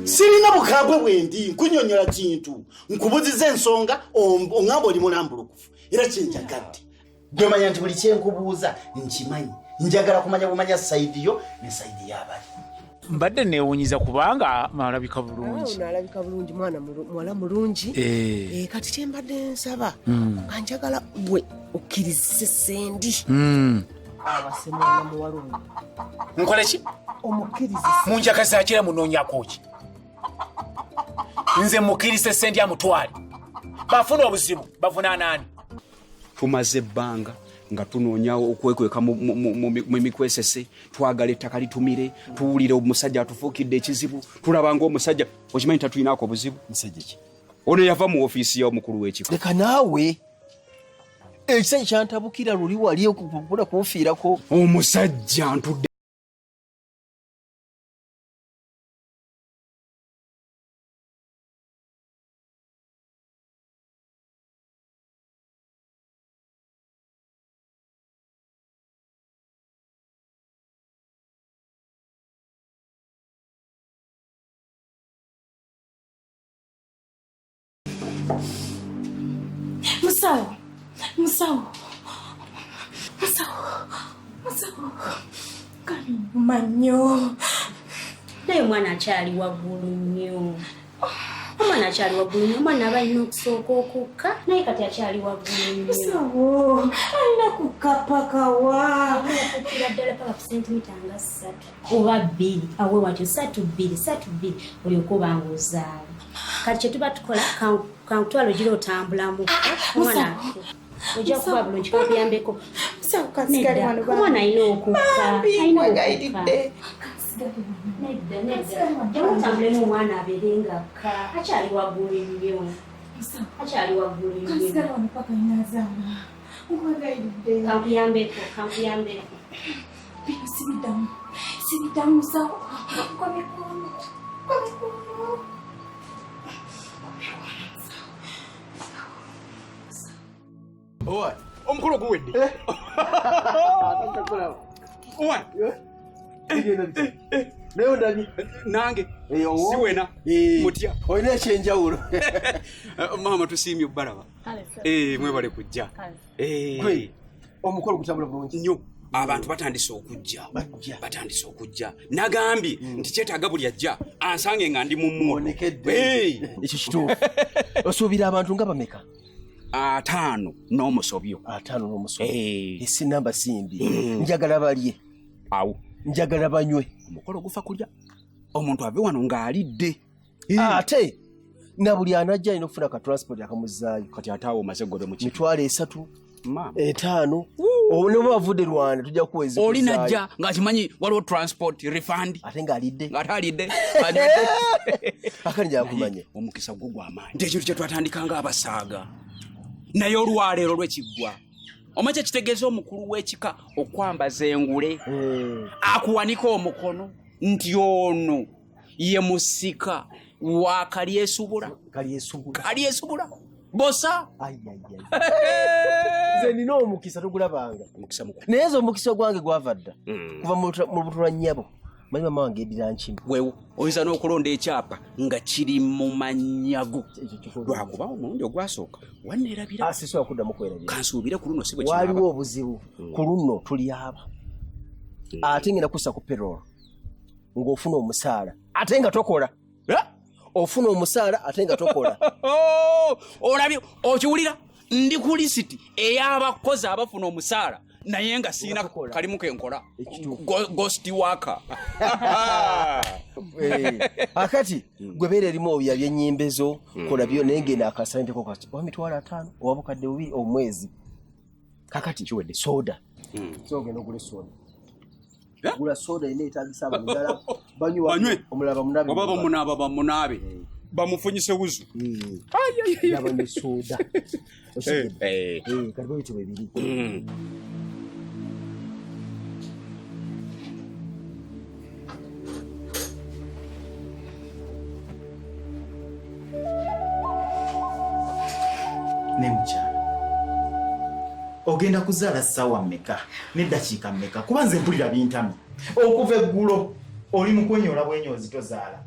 Sirina bukambwe bwendi nkunyonyola kintu nkubuziza ensonga ongamba oli mulambulukufu era kyenjagadde gwe manya nti buli kyenkubuuza nkimanyi njagala kumanya bumanya sayidi yo ne sayidi y'abali mbadde neewunyiza kubanga malabika bulungi nalabika bulungi mwala mulungi kati kyembadde nsaba kanjagala gwe okkirize sendi abasemwana muwalungi nkole ki omukkirize munjagaza akira munoonyako ki nze mukkirize sendi amutwale bafuna obuzibu bavunaanaani tumaze ebbanga nga tunoonyawo okwekweka mu mikwesese twagala ettaka litumire tuwulire omusajja atufuukidde ekizibu tulaba ng'omusajja okimanyi tatulinaako obuzibu musajja ki ono yava mu ofiisi y'omukulu w'ekiko leka naawe ekisajja kyantabukira luli wali okupapula kunfiirako omusajja ntudde Musawo. Kali manyo. Naye mwana akyali waggulu nnyo. Omwana akyali waggulu nnyo, omwana aba alina okusooka okukka, naye kati akyali waggulu nnyo. Musawo, alina kukapakawa. Okukkira ddala paka ku sentimita nga 3 oba 2, awe watyo 3 olyoka oba ng'ozaala. Kati kye tuba tukola kankutwala ogira otambulamu. Omwana ojja kuba bulungi kakuyambeko. Musawo kasigale wano ba. Omwana alina okukka. Mwegayidde. Nedda. Otambule n'omwana abeere ng'akka. Akyali waggulu nnyo. Akyali waggulu nnyo. Kasigale wano paka inazaala. Mwegayidde. Kankuyambeko. Bino sibidamu musawo. Kwa mikono. Owa, omukolo guwedde. Owa. Naye ondabi nange siwena mutya olina ekyenjawulo maama tusiimye obbalaba mwebale kujja omukolo gutambula bulungi nnyo abantu batandise okujja nagambye nti kyetaaga buli ajja ansange nga ndi mumwonekedde ekyo kituufu osuubira abantu nga bameka 5 n'omusobyo esi namba simbi njagala balye awo njagala banywe omukolo gufa kulya omuntu ave wano ng'alidde ate na buli anajja alina okufuna ka transport akamuzaayo kati ate awo omaze gobe mu mitwalo 3 5 onoba bavudde Rwanda tujja kuweza oli najja ng'akimanyi waliwo transport refund ate ng'alidde akani jakumanye omukisa gwo gw'amaanyi nti ekintu kye twatandika ng'abasaaga naye olwaleero lw'ekiggwa omache kitegeeza omukulu w'ekika okwambaza engule akuwanika omukono nti ono ye musika wa Kalyesuubula bosa nze nina omukisa togulabanga naye nze omukisa gwange gwava dda kuva mu lubuto lwa nnyabo manyi mama wange eddira nkimu weewo oyinza n'okulonda ekyapa nga kiri mu manyago lwakuba omulundi ogwasooka wanneerabira sisobola kuddamu kwerabira kansuubire ku luno si bwe waliwo obuzibu ku luno tuli aba ate ngenda kussa ku payroll ng'ofuna omusaala ate nga tokola ofuna omusaala ate nga tokola olabye okiwulira ndi ku lisiti ey'abakozi abafuna omusaala naye nga siina kalimu kenkola ghost worker. Akati gwe beera erimu obya byennyimbezo kola byo naye ngenda akasenteko kati wa mitwalo 5 owabukadde 2 omwezi. Kakati kiwedde soda. So genda ogule soda. Gula soda ine etagisa abagala banywe omulaba munabe. Baba bamunabe. Bamufunyise wuzu. Yabanye soda. Karibu bitu bibiri. Ne mukyala ogenda kuzaala ssaawa mmeka n'eddakiika mmeka kuba nze mpulira bintami okuva eggulo oli mu kwenyola bwenyozi tozaala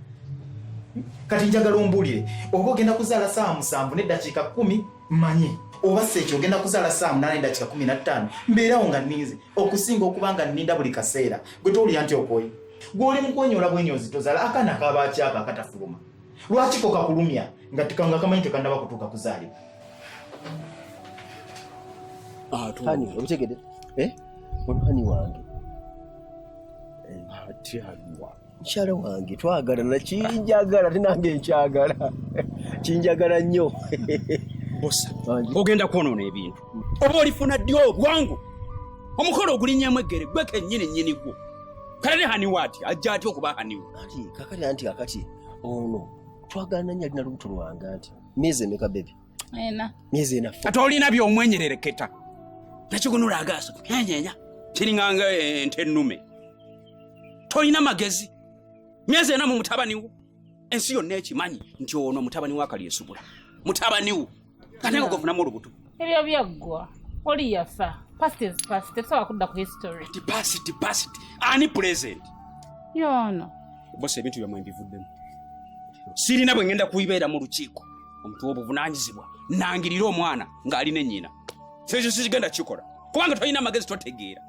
kati njagala ombuulire oba ogenda kuzaala ssaawa 7 n'eddakiika 10 mmanye oba seekyo ogenda kuzaala ssaawa 8 n'eddakiika 15 mbeerawo nga nninze okusinga okuba nga nninda buli kaseera gwe towulira nti okoyi gwe oli mu kwenyola bwenyozi tozaala akaana kaabakyaka akatafuluma lwaki ko kakulumya nga tikanga kamanyi tekannaba kutuuka kuzaalibwa. Hani obitegedde hani wange mukyala wange twagala nakinjagala tinange nkyagala kinjagala nnyo. Bosa ogenda kwonoona ebintu oba olifuna ddi obwangu omukolo ogulinnyamu eggere gwe kennyini gwo kale hani waati ajja ati okuba haniwe kakati ono twagala nanya alina lubuto lwange anti myezi emeka bebi myezi 4 ate olina byomwenyerereketa nakigunula agaaso nyenya kiringanga ente ennume tolina magezi myezi 4 mu mutabani wo ensi yonna ekimanyi nti ono mutabani wa Kalyesuubula mutabani wo kate ngofunamu olubuto ebyo byaggwa oli yafa past is past tesobola kudda ku history past ani present yono bosa ebintu byamwe mbivuddemu sirina bwe ngenda kuyibeera mu lukiiko omuntu w'obuvunaanyizibwa nangirira omwana ng'alina ennyina sekyo sikigenda kikola kubanga tolina amagezi totegeera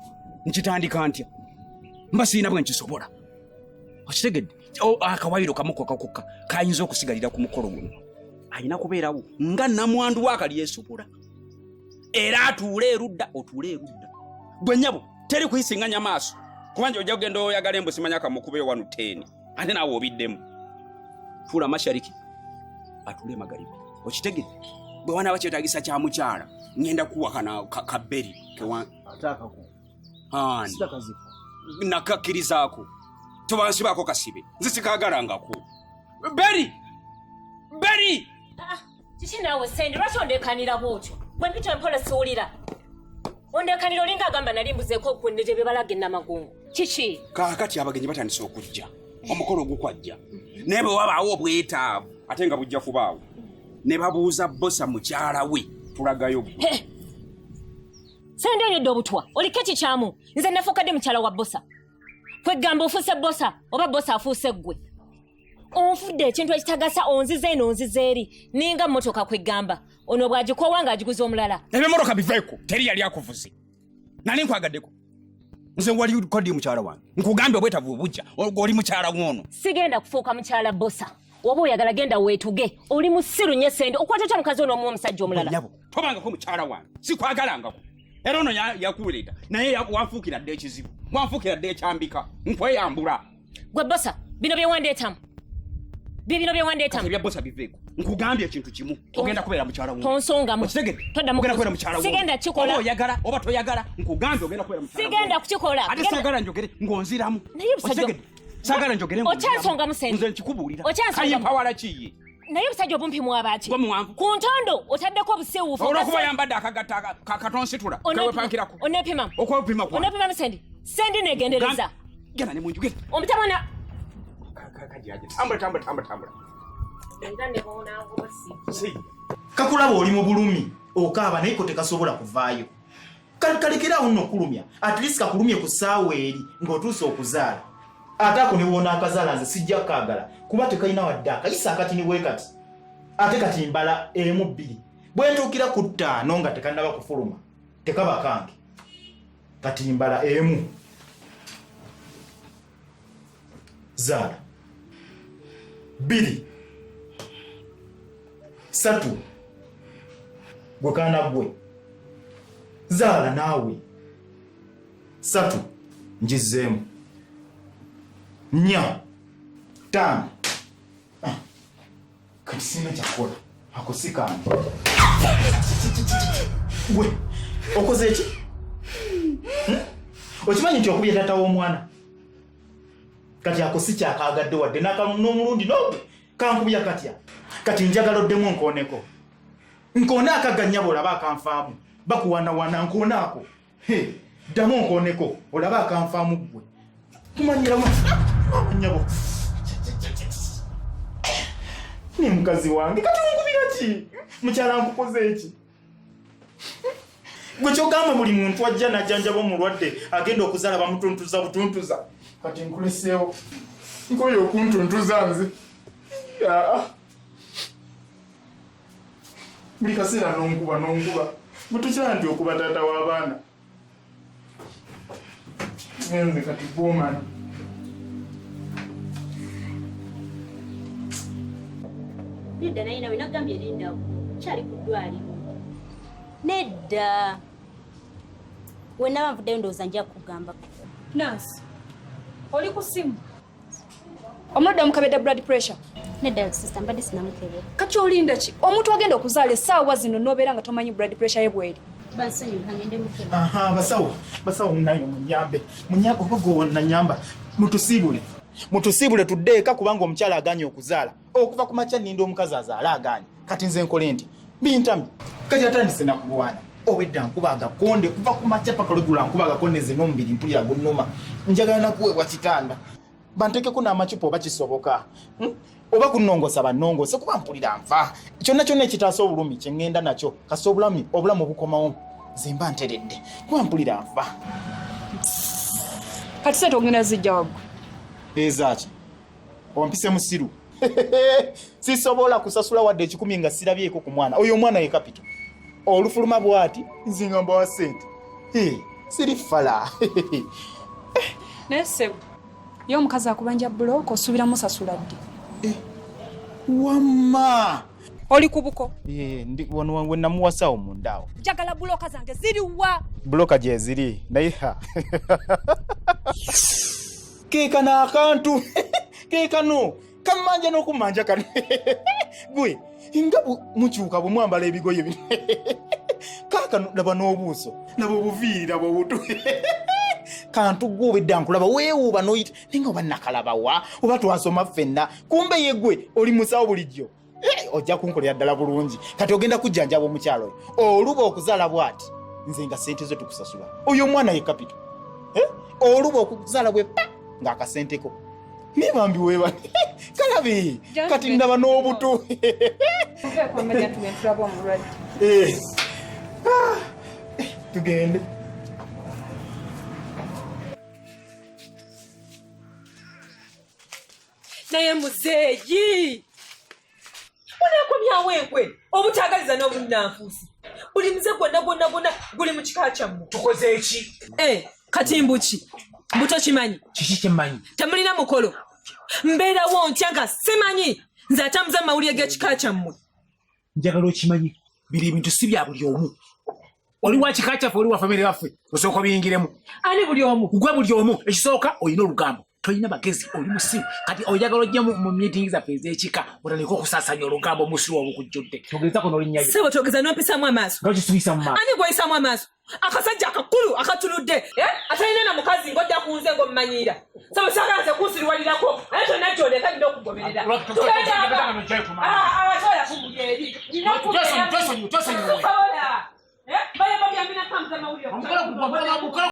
nkitandika ntya mba sirina bwe nkisobola okitegedde akawayiro kamukokakokka kayinza okusigalira ku mukolo guno alina kubeerawo nga namwandu wa Kalyesuubula era atuule erudda otuule erudda gwe nnyabo teri kuyisinganya maaso kubanga ojja kugenda oyagala embu simanya kamukube 110 ate naawe obiddemu fuula mashariki atuule magharibi okitegedde bwe wanaaba kyetaagisa kya mukyala ngenda kuwakana kabberi atakaku nakakkirizaako tobansibaako kasibe nze sikaagalangako beri kiki naawe Sendi lwaki ondeekanira bwotyo bwe mpita empola siwulira ondeekanira olinga agamba nali mbuzeeko okundege bye balaga ennamagungu kiki kaakati abagenyi batandise okujja omukolo ogukwajja naye bwe wabaawo obwetaavu ate nga bujja kubaawo ne babuuza bosa mukyala we tulagayo Sendi onyedde obutwa oliko ekikyamu nze nafuukadde mukyala wa bosa kwegamba ofuuse bosa oba bosa afuuse ggwe onfudde ekintu ekitagasa onzize eno onzize eri ninga mmotoka kwegamba ono bw'agikoowa ng'agiguza omulala ebimotoka biveeko teri yali akuvuze nali nkwagaddeko nze wali kodi mukyala wange nkugambye obwetavu obujja oli mukyala w'ono sigenda kufuuka mukyala bosa oba oyagala genda weetuge oli musiru nnyo Sendi okwata kya mukazi ono omuwa omusajja omulala nyabo tobangako mukyala wange sikwagalangako era ono yakuleeta naye wanfuukira dde ekizibu wanfuukira dde ekyambika nkweyambula gwe bosa bino byewandeetamu bibino byewandeetamu ebya bosa biveeko nkugambye ekintu kimu ogenda kubeera mukyala w'ono tonsongamu ogenda kubeera mukyala w'ono sigenda kikola oba oyagala oba toyagala nkugambye ogenda kubeera mukyala w'ono sigenda kukikola ate saagala njogere ng'onziramu naye busajja saagala njogere okyansongamu Sendi nze nkikubuulira okyansongamu kayimpawala kiye naye busajja obumpimu abaaki gwe muwanvu ku ntondo otaddeko obusiiwuufu olwokuba yambadde akagatta kakatonsitula kawepankirako oneepimamu okwepima kwa oneepimamu Sendi neegendereza genda ne munju genda omutabona tambula kakulaba oli mu bulumi okaaba naye ko tekasobola kuvaayo kalekerawo nno okulumya at least kakulumye ku ssaawa eri ng'otuuse okuzaala ate ako ne woona akazaala nze sijja kaagala kuba tekalina wadde akayisa akatini bwe kati ate kati mbala 1-2 bwe ntuukira ku 5 nga tekannaba kufuluma tekaba kange kati mbala 1 zaala 2 3 gwe kaana gwe zaala naawe 3 ngizeemu 4 5 kati sina kyakola akusikana gwe okoze eki okimanyi nti okubya taata w'omwana kati ako si kyakaagadde wadde n'omulundi nogwe kankubya katya kati njagala oddemu nkoone akaganya bw'olaba akanfaamu bakuwanawana nkoone ako ddamu nkooneko olaba akanfaamu ggwe kumanyiramu nyabo ni mukazi wange kati onkubira ki mukyala nkukoze eki gwe kyogamba buli muntu ajja najjanjaba omulwadde agenda okuzaala bamutuntuza butuntuza kati nkuleseewo nkoyo okuntuntuza nze buli kaseera nonkuba butukyala nti okuba taata w'abaana nze kati bwomani nedda naye nawe nagambye lindawo kyali ku ddwaliro nedda wenaba nvuddeyo ndowooza nja kugamba Nansi, oli ku simu omulwadde amukabedde blood pressure nedda sista mbadde sinamukebera kati olinda ki omuntu agenda okuzaala essaawa zino n'obeera nga tomanyi blood pressure ye bweri bansonyiwa ngende mukebera basawo nayo munyambe obagowa nanyamba mutusiibule tuddeeka kubanga omukyala aganye okuzaala okuva ku makya nninda omukazi azaala aganye kati nze nkole nti bintamye kati atandise nakulwana obwedda nkuba agakonde kuva ku makya paka lwegula nkuba agakonde nze n'omubiri mpulira gunnuma njagala nakuweebwa kitanda bantekeko n'amacupa oba kisoboka oba kunongosa banongose kuba mpulira nfa kyonna ekitaasa obulumi kye ŋŋenda nakyo kasi obulamu bukomawo nze mba nteredde kuba mpulira nfa kati sente ogenda zijja waggu ezaaki ompise musiru sisobola kusasula wadde 10 nga sirabyeko ku mwana oyo omwana ye kapito olufuluma bwati nzingamba wa sente siri fala naye ssebo ye omukazi akubanja bulooka osuubira musasula ddi wamma oli ku buko ndi wano we namuwasaawo mundaawo njagala bulooka zange ziriwa buloka gye ziri naye keekano akantu keekano kamanja n'okumanja kano gwe nga mukyuka bwemwambala ebigoye bino kaakano laba n'obuuso laba obuviiri laba obutu kantu gwe obedda nkulaba weewuuba n'oyita naye nga oba nakalabawa oba twasoma ffenna kumbe ye gwe oli musawo bulijjo ojja kunkolera ddala bulungi kati ogenda kujjanjaba omukyalo oyo oluba okuzaala bw'ati nze nga sente zo tukusasula oyo omwana ye kapito oluba okuzaala bwe pa ng'akasenteko nibambi weeba kalabi kati ndaba n'obutu tugende naye muzeeyi oneekomyawo enkwe obutagaliza n'obunanfuusi buli muze gwonna guli mu kika kyammwe tukoze eki kati mbuki mbuto kimanyi kiki kyemmanyi temulina mukolo mbeerawo ntya nga simanyi nze atambuza amawulire g'ekika kyammwe njagala okimanyi biri ebintu si bya buli omu oli wa kika kyaffe oli wa famire waffe osooka obiyingiremu ani buli omu gwe buli omu ekisooka olina olugambo tolina bagezi oli musiru kati oyagala ojja mu meeting zaffe ez'ekika otandika okusaasanya olugambo musiru obukujjudde togezako n'olinnyayo sebo togeza n'ompisaamu amaaso ngakisubisa mu maaso ani gw'oyisaamu amaaso akasajja akakulu akatuludde atalina na mukazi ng'ojja kunze ng'omumanyira sebo saagala nze kunsiriwalirako naye kyonna ky'oleeta nina okugoberera abatwala kumbuga eri bayamba byambina tambuza amawulire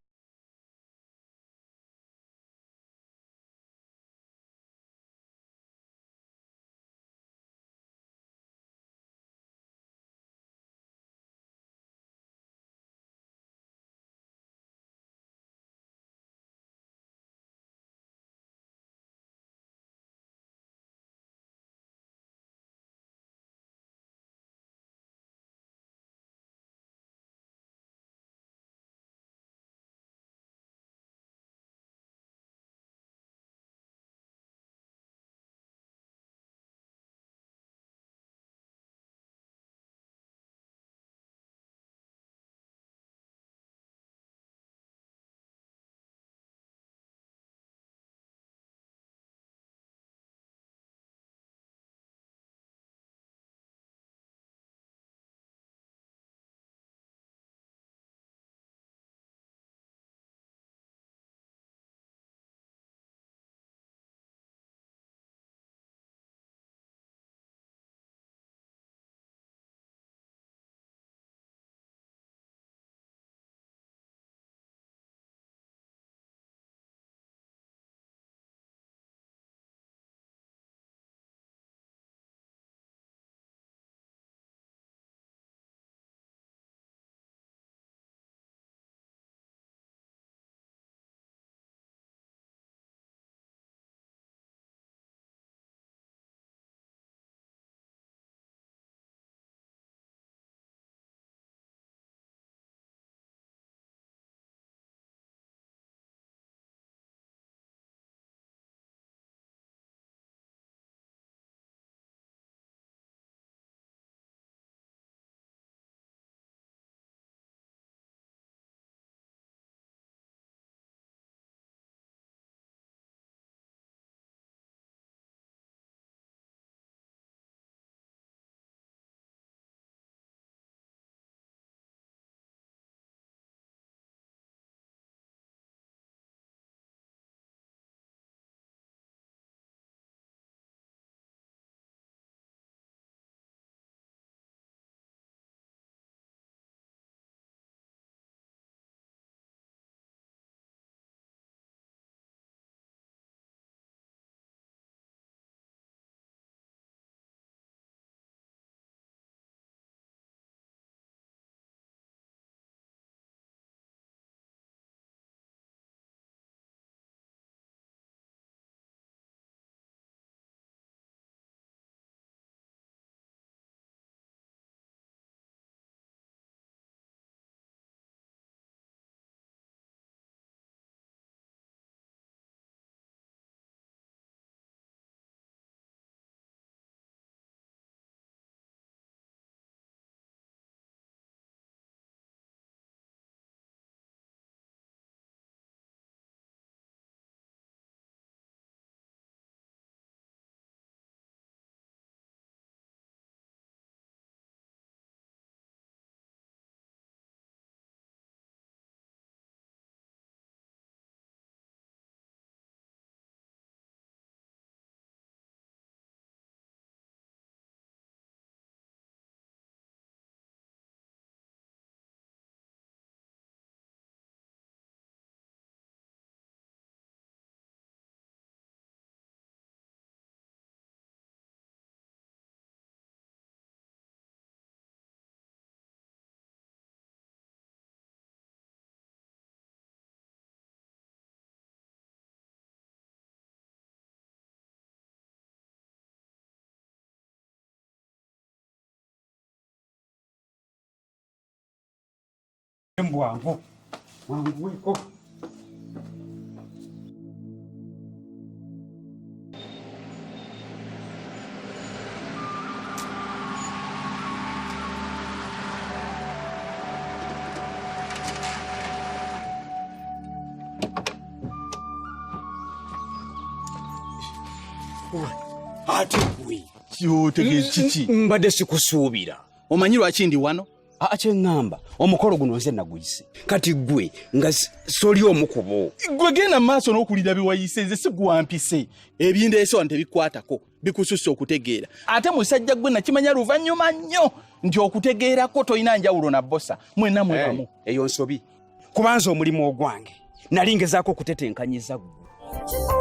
Mbwangu. Wangu weko. Ate gwe kiki mbadde sikusuubira omanyi lwaki ndi wano kyeŋŋamba omukolo guno nze naguyise kati gwe nga soli omukubo gwe genda maaso n'okulira biwayise nze sigwampise ebindeese wano tebikwatako bikususse okutegeera ate musajja gwe nakimanya luvannyuma nnyo nti okutegeerako tolina njawulo na bosa mwenna mwebamu eyo nsobi kubanza omulimu ogwange nali ngezaako okutetenkanyiza gwe